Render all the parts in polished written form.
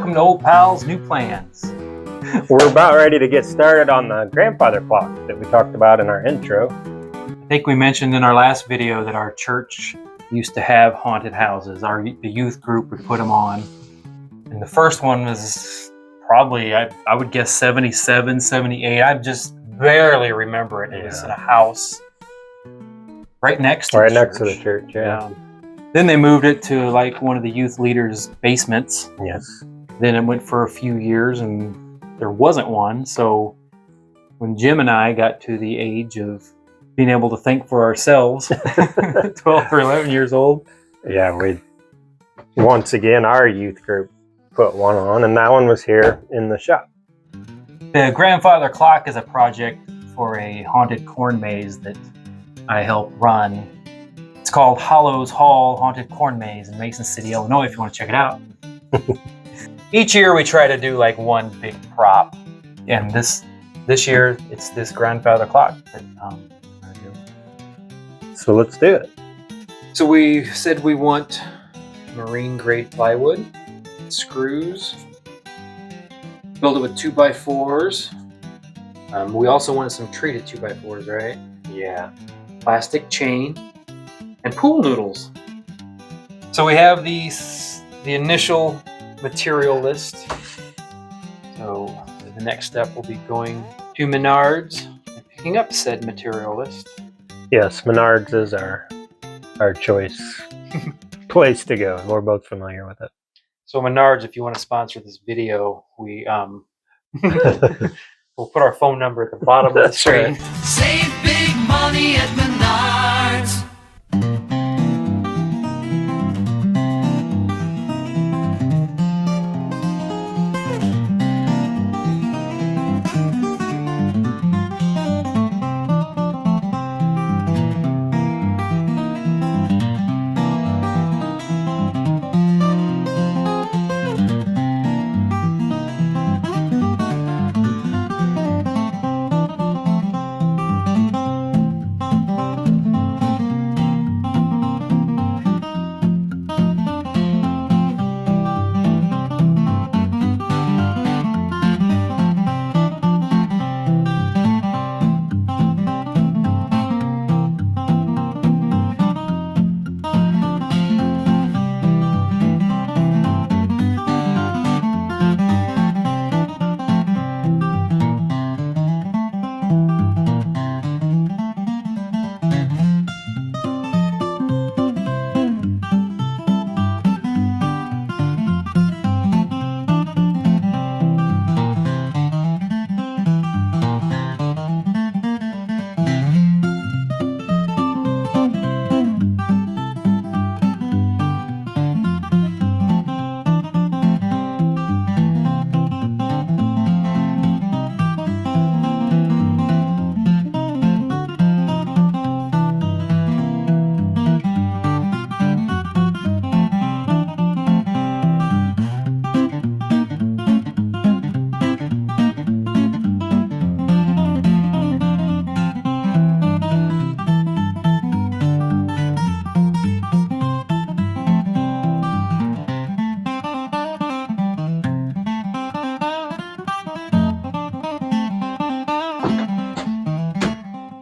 welcome to Old Pals, New Plans. We're about ready to get started on the grandfather clock that we talked about in our intro. I think we mentioned in our last video that our church used to have haunted houses. The youth group would put them on. And the first one was probably, I would guess 77, 78. I just barely remember it. It was in a house right next to the church, yeah. Then they moved it to like one of the youth leaders' basements. Yes. Then it went for a few years and there wasn't one. So when Jim and I got to the age of being able to think for ourselves, 12 or 11 years old. Yeah, once again, our youth group put one on, and that one was here in the shop. The grandfather clock is a project for a haunted corn maze that I help run. It's called Hollows Hall Haunted Corn Maze in Mason City, Illinois, if you want to check it out. Each year we try to do like one big prop. And this year it's this grandfather clock that I'm going to do. So let's do it. So we said we want marine grade plywood, screws, build it with 2x4s. We also wanted some treated 2x4s, right? Yeah. Plastic chain and pool noodles. So we have the initial material list. So the next step will be going to Menards and picking up said material list. Yes, Menards is our choice place to go. We're both familiar with it. So Menards, if you want to sponsor this video, we we'll put our phone number at the bottom of the screen. Right. Save big money at Menards.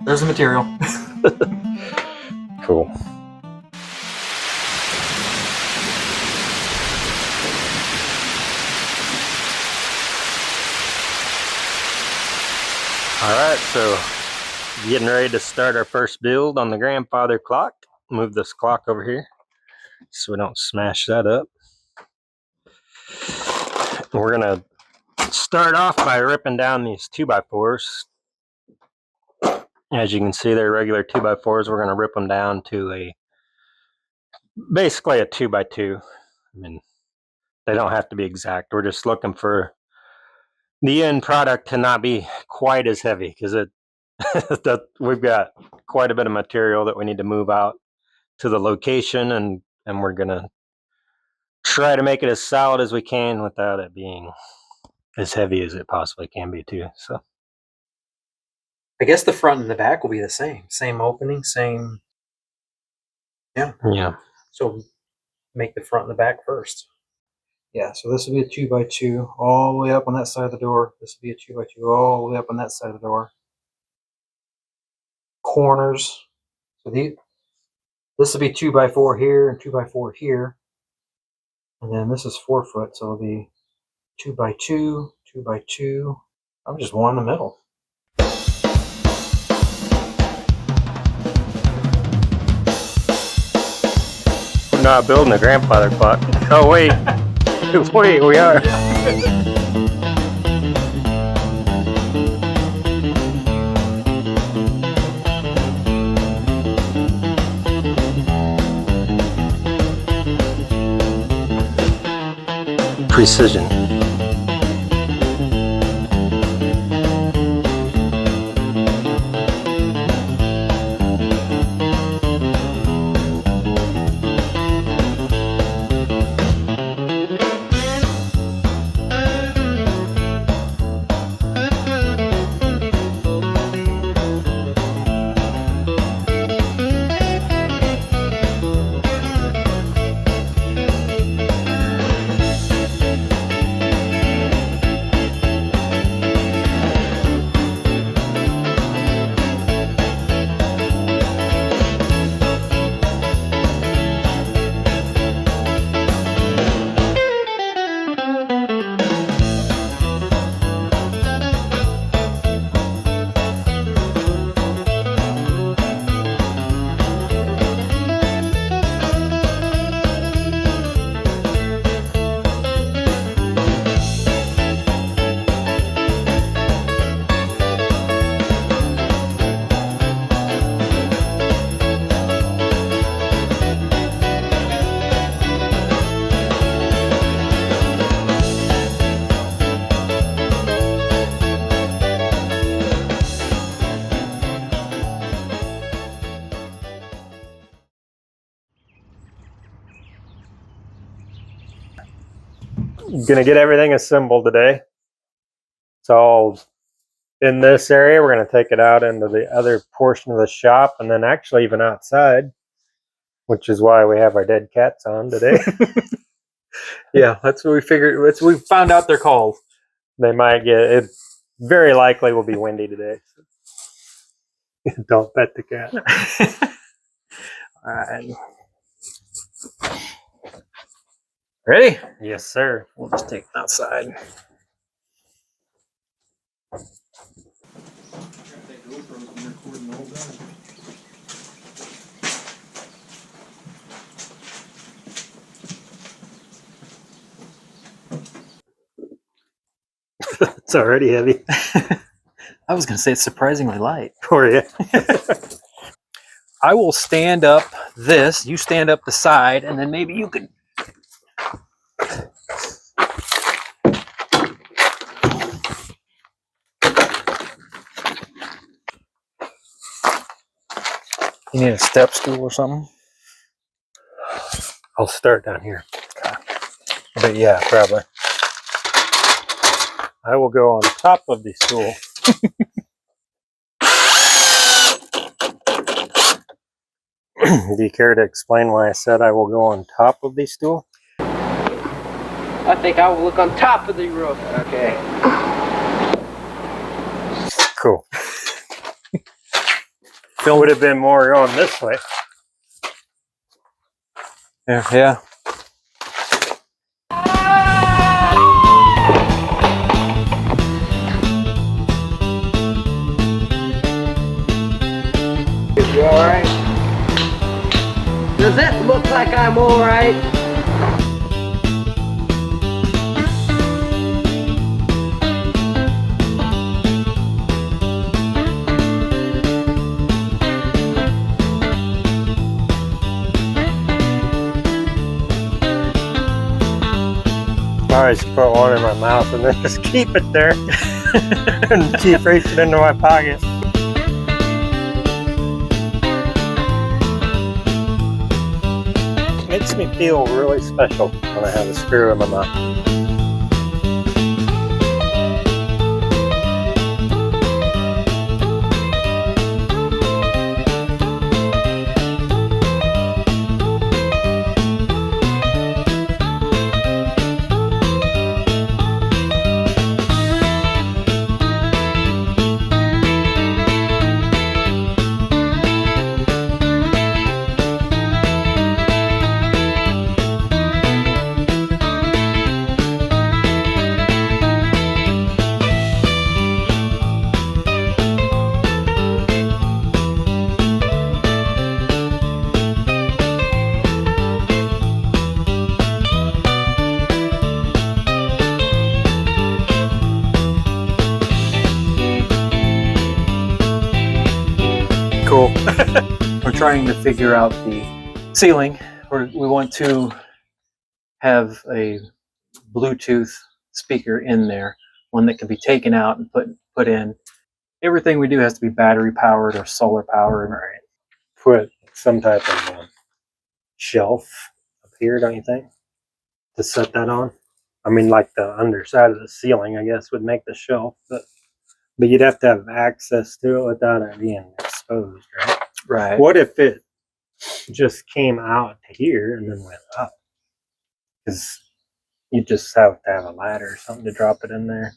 There's the material. Cool. All right, so getting ready to start our first build on the grandfather clock. Move this clock over here so we don't smash that up. We're gonna start off by ripping down these 2x4s. As you can see, they're regular 2x4s. We're going to rip them down to basically a 2x2. I mean, they don't have to be exact. We're just looking for the end product to not be quite as heavy, because we've got quite a bit of material that we need to move out to the location, and we're going to try to make it as solid as we can without it being as heavy as it possibly can be too. So I guess the front and the back will be the same. Same opening, same. Yeah. Yeah. So make the front and the back first. Yeah, so this will be a 2x2 all the way up on that side of the door. This will be a 2x2 all the way up on that side of the door. Corners. So this will be 2x4 here and 2x4 here. And then this is 4 foot, so it'll be 2x2, 2x2. I'm just one in the middle. We're not building a grandfather clock. Oh wait, wait, we are. Precision. Gonna get everything assembled today. It's all in this area. We're gonna take it out into the other portion of the shop, and then actually even outside, which is why we have our dead cats on today. Yeah, that's what we figured. That's what we found out they're called. They might get it. Very likely will be windy today. So. Don't pet the cat. All right. Ready? Yes, sir. We'll just take them outside. It's already heavy. I was going to say it's surprisingly light. For you. I will stand up this. You stand up the side, and then maybe you could. You need a step stool or something? I'll start down here. But yeah, probably. I will go on top of the stool. Do you care to explain why I said I will go on top of the stool? I think I will look on top of the roof. Okay. Cool. Phil would have been more going this way. Yeah. You alright? Does that look like I'm alright? I always put one in my mouth and then just keep it there and keep reaching into my pocket. Makes me feel really special when I have a screw in my mouth. trying to figure out the ceiling. We want to have a Bluetooth speaker in there, one that can be taken out and put in. Everything we do has to be battery powered or solar powered. Right. Put some type of shelf up here, don't you think, to set that on? I mean, like the underside of the ceiling, I guess, would make the shelf, but you'd have to have access to it without it being exposed, right? Right. What if it just came out to here and then went up? Because you just have to have a ladder or something to drop it in there.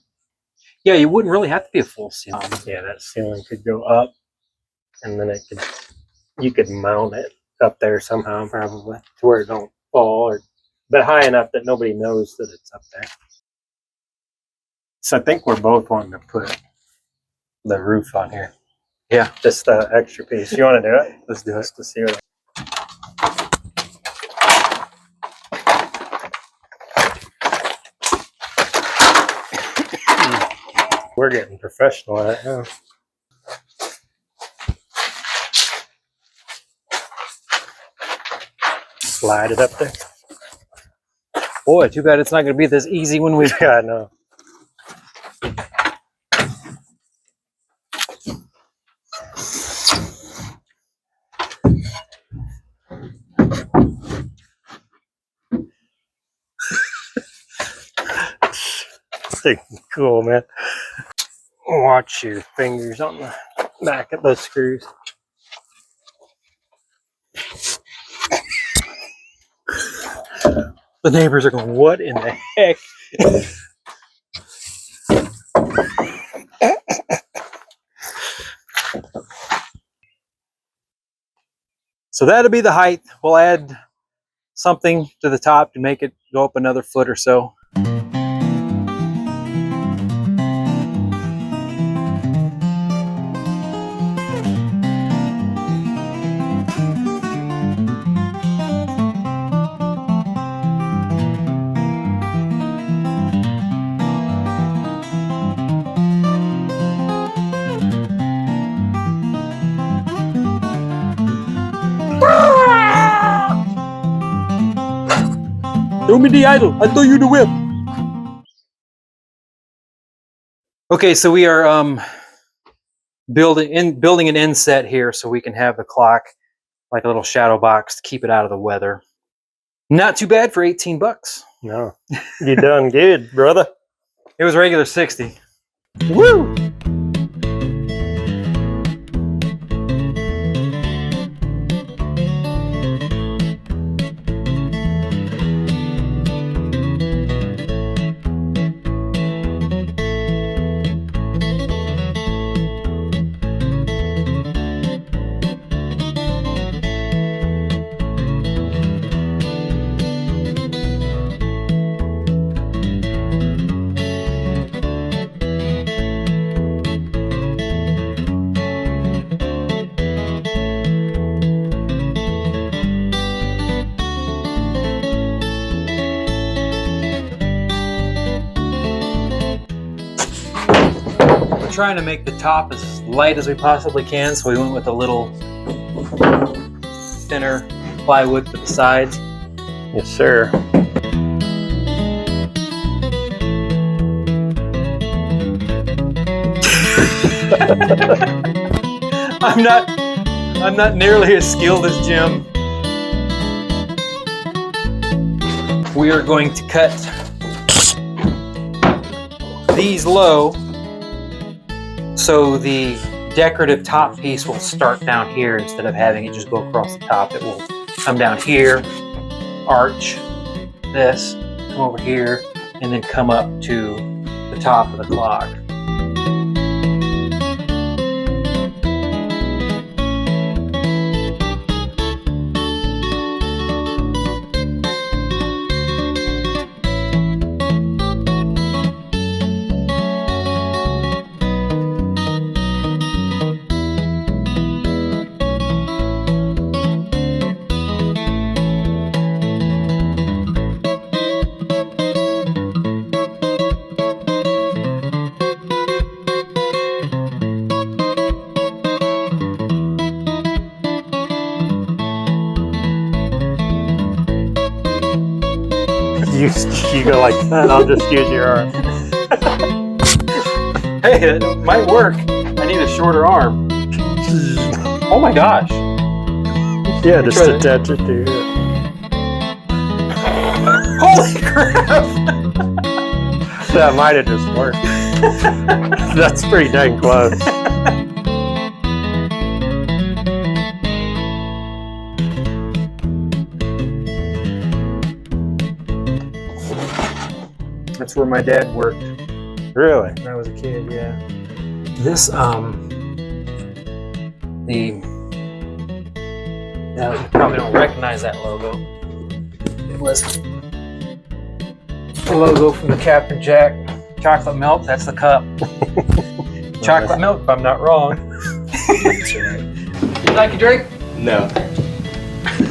Yeah, you wouldn't really have to be a full ceiling. Yeah, that ceiling could go up, and then you could mount it up there somehow, probably, to where it don't fall, but high enough that nobody knows that it's up there. So I think we're both wanting to put the roof on here. Yeah. Just the extra piece. You want to do it? Let's do it. Just to see what. We're getting professional at it now. Slide it up there. Boy, too bad it's not going to be this easy when we... Yeah, I know. Cool, man. Watch your fingers on the back of those screws. The neighbors are going, what in the heck? So that'll be the height. We'll add something to the top to make it go up another foot or so. Throw me the idol. I'll throw you the whip. Okay, so we are building an inset here so we can have the clock like a little shadow box to keep it out of the weather. Not too bad for 18 bucks. No, you done good, brother. It was regular 60. Woo! Trying to make the top as light as we possibly can, so we went with a little thinner plywood for the sides. Yes, sir. I'm not nearly as skilled as Jim. We are going to cut these low so the decorative top piece will start down here instead of having it just go across the top. It will come down here, arch this, come over here, and then come up to the top of the clock. you go like that, I'll just use your arm. Hey, it might work. I need a shorter arm. Oh my gosh. Yeah, just Try that. attach it to it. Holy crap! That might have just worked. That's pretty dang close. That's where my dad worked Really? when I was a kid, yeah. This, now you probably don't recognize that logo. It was the logo from the Captain Jack chocolate milk. That's the cup. Chocolate milk, if I'm not wrong. You like a drink? No.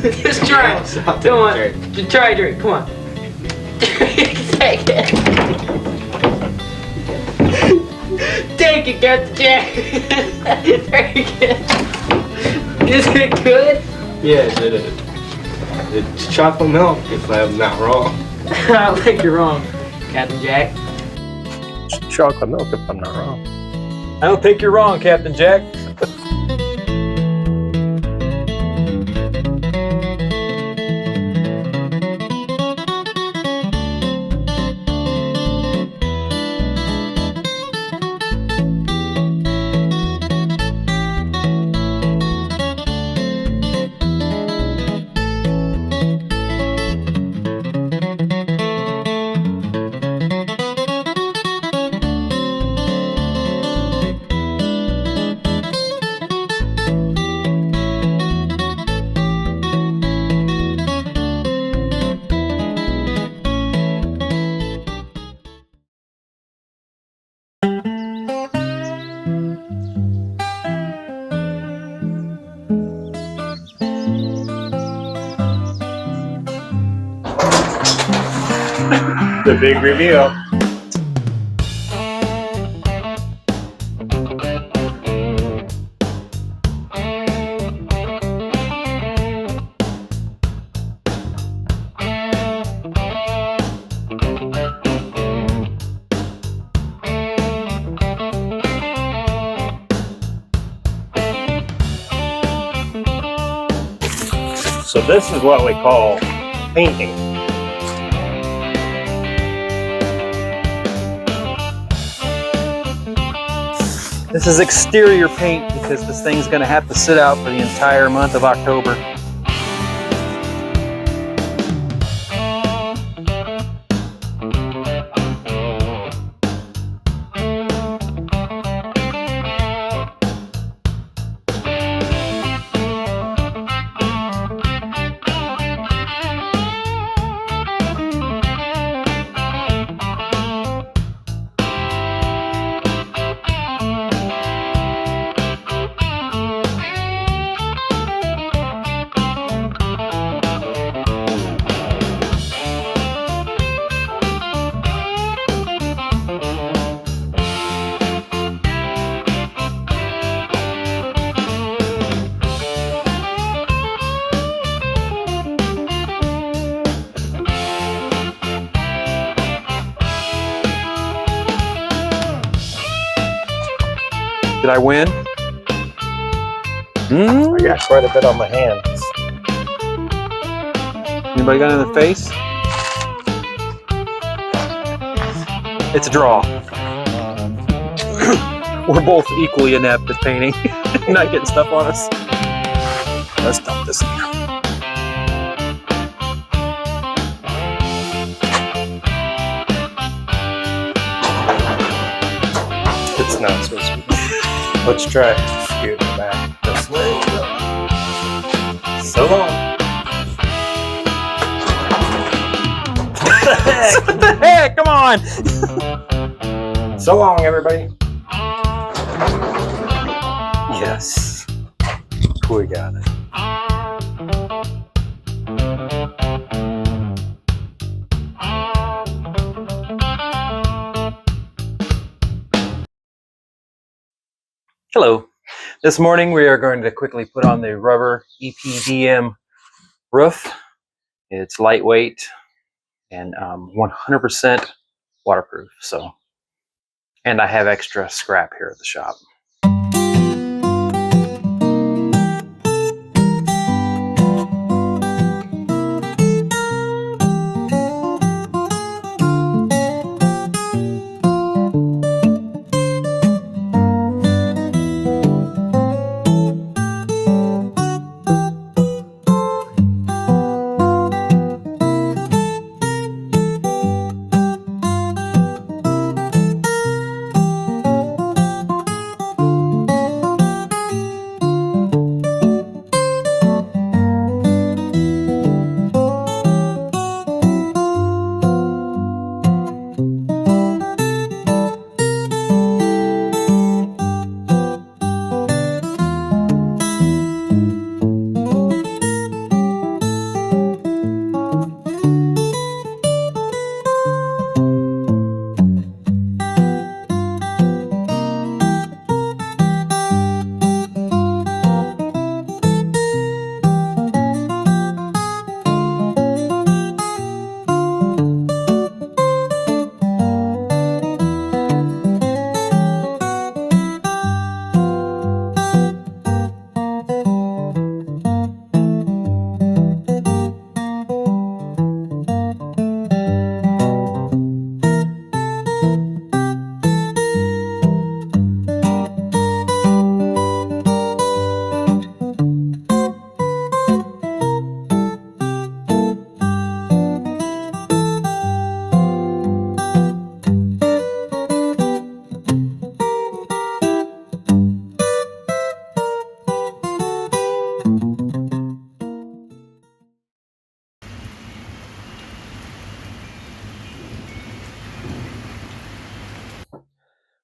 Just try it. Come on. Just try a drink. Come on. Take it. Take it, Captain Jack. Very good. Is it good? Yes, it is. It's chocolate milk, if I'm not wrong. I don't think you're wrong, Captain Jack. It's chocolate milk, if I'm not wrong. I don't think you're wrong, Captain Jack. The big reveal. So this is what we call painting. This is exterior paint because this thing's going to have to sit out for the entire month of October. Did I win? I got quite a bit on my hands. Anybody got in the face? It's a draw. We're both equally inept at painting. Not getting stuff on us. Let's dump this in here. It's not so sweet. Let's try it. Scoot it back this way. So long. What the heck? Come on! So long, everybody. Yes. We got it. Hello. This morning we are going to quickly put on the rubber EPDM roof. It's lightweight, and 100% waterproof. So, and I have extra scrap here at the shop.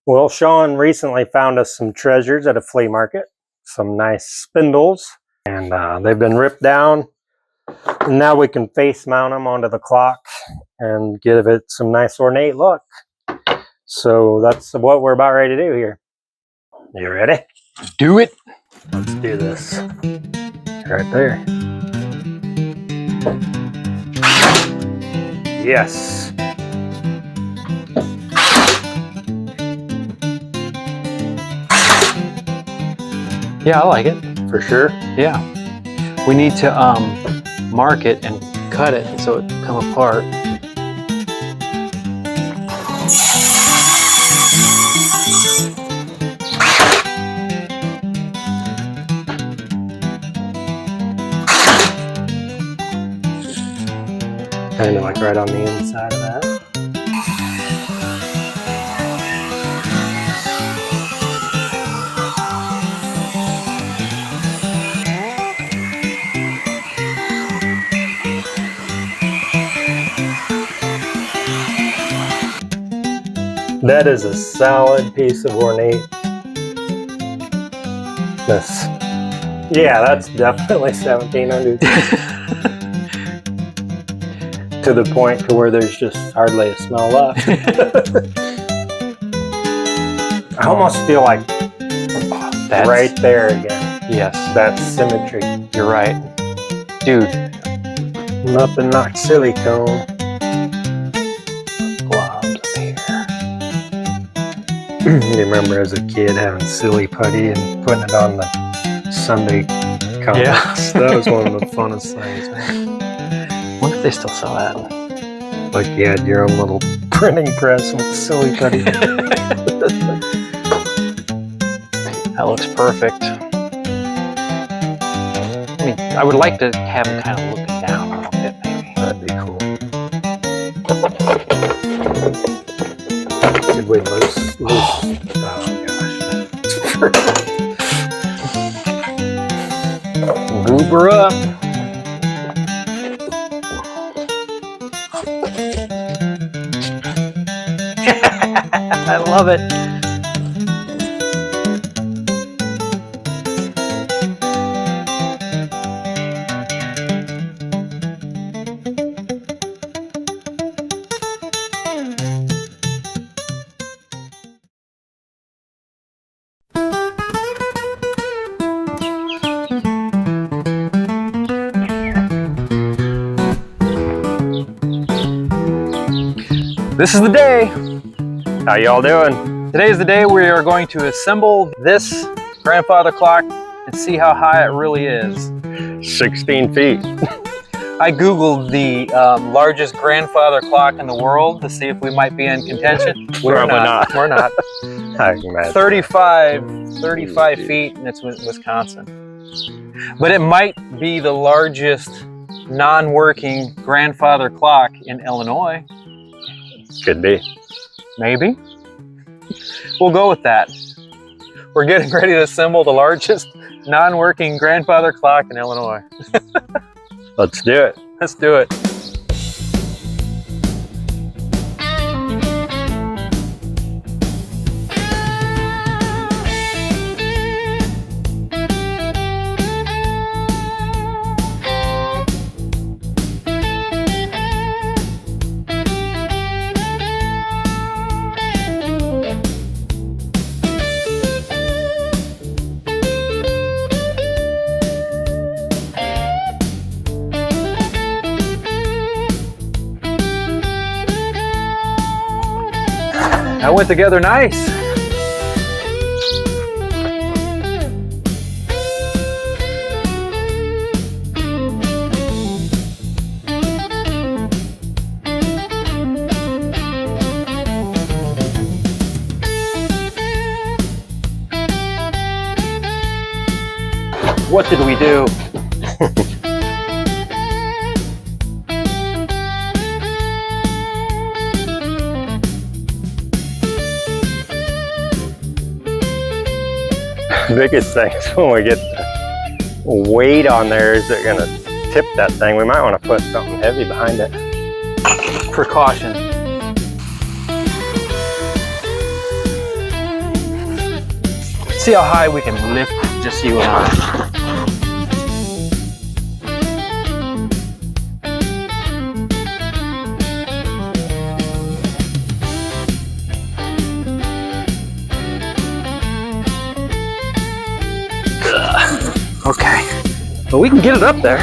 Well, Shawn recently found us some treasures at a flea market, some nice spindles, and they've been ripped down. And now we can face mount them onto the clock and give it some nice ornate look. So that's what we're about ready to do here. You ready? Do it. Let's do this. Right there. Yes. Yeah, I like it. For sure. Yeah. We need to mark it and cut it so it come apart. Kind of like right on the inside of that. That is a solid piece of ornateness. Yeah, that's definitely 1700. To the point to where there's just hardly a smell left. I almost feel like That's right there again. Yes, That symmetry. you're right. Dude, Nothing like silicone. globs up here. You remember as a kid having silly putty and putting it on the Sunday comics? Yeah. That was one of the funnest things, man. Wonder if they still sell that. Like you had your own little printing press with silly putty. That looks perfect. I mean, I would like to have them kind of looking down a little bit, maybe. That'd be cool. Did we lose? Oh gosh. Goober up. I love it. This is the day. How y'all doing? Today is the day we are going to assemble this grandfather clock and see how high it really is. 16 feet. I googled the largest grandfather clock in the world to see if we might be in contention. We're Probably not. We're not. I can imagine. 35 feet, and it's Wisconsin. But it might be the largest non-working grandfather clock in Illinois. Could be. Maybe. We'll go with that. We're getting ready to assemble the largest non-working grandfather clock in Illinois. Let's do it. Let's do it. That went together nice. What did we do? Biggest thing is when we get the weight on there, is it gonna tip that thing? We might want to put something heavy behind it. Precaution. See how high we can lift just you and I. Okay, but we can get it up there.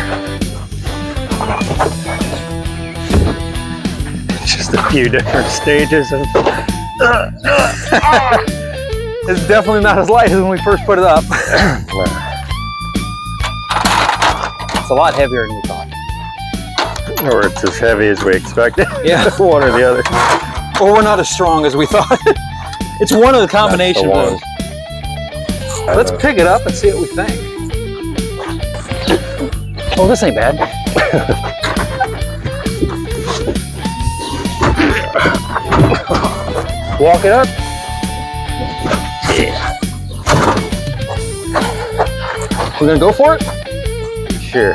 Just a few different stages of It's definitely not as light as when we first put it up. It's a lot heavier than we thought. or it's as heavy as we expected. Yeah. One or the other. Or we're not as strong as we thought. It's one of the combination of those. Let's pick it up and see what we think. Oh, this ain't bad. Walk it up. Yeah. We're gonna go for it? Sure.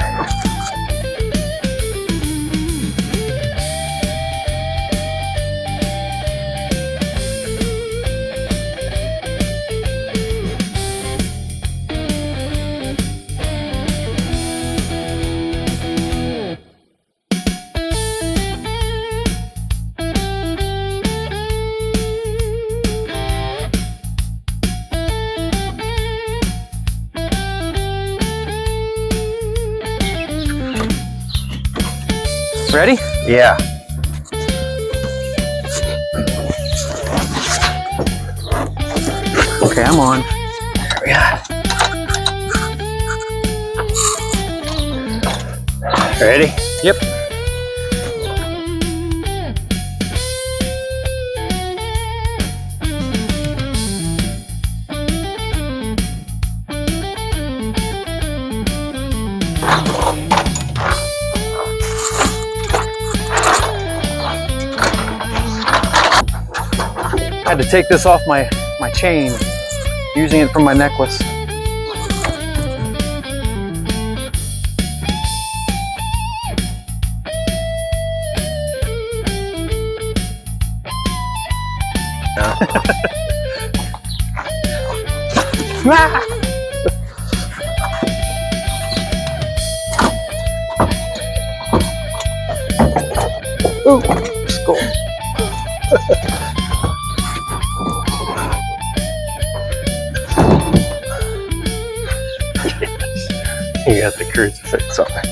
Ready? Yeah. Okay, I'm on. Yeah. Ready? Yep. I had to take this off my chain, using it from my necklace. Ooh, skull. You got the crucifix on it.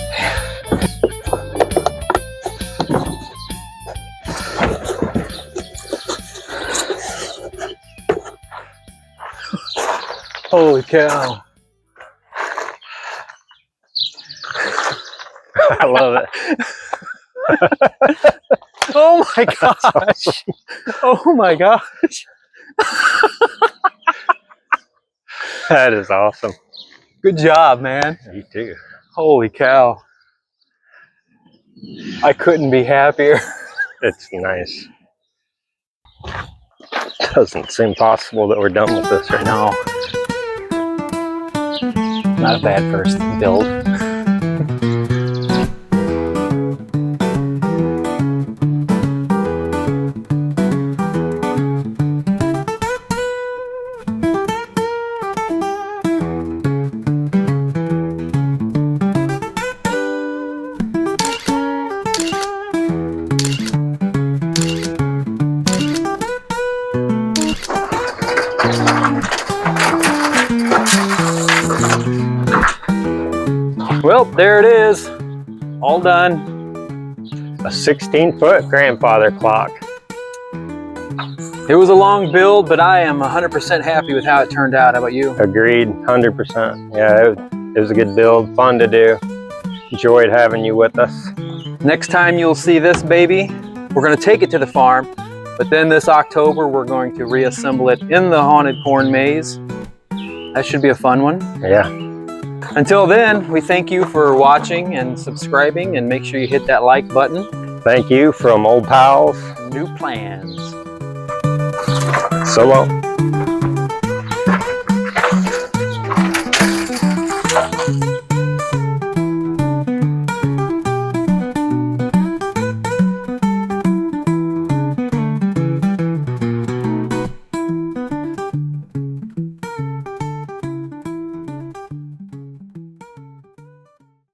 Holy cow. I love it. Oh my gosh. Oh my gosh. That is awesome. Good job, man. You too. Holy cow. I couldn't be happier. It's nice. Doesn't seem possible that we're done with this right now. Not a bad first build. Well, there it is. All done. A 16-foot grandfather clock. It was a long build, but I am 100% happy with how it turned out. How about you? Agreed, 100%. Yeah, it was a good build, fun to do. Enjoyed having you with us. Next time you'll see this baby, we're going to take it to the farm, but then this October we're going to reassemble it in the haunted corn maze. That should be a fun one. Yeah. Until then, we thank you for watching and subscribing, and make sure you hit that like button. Thank you from old pals. New plans. So long.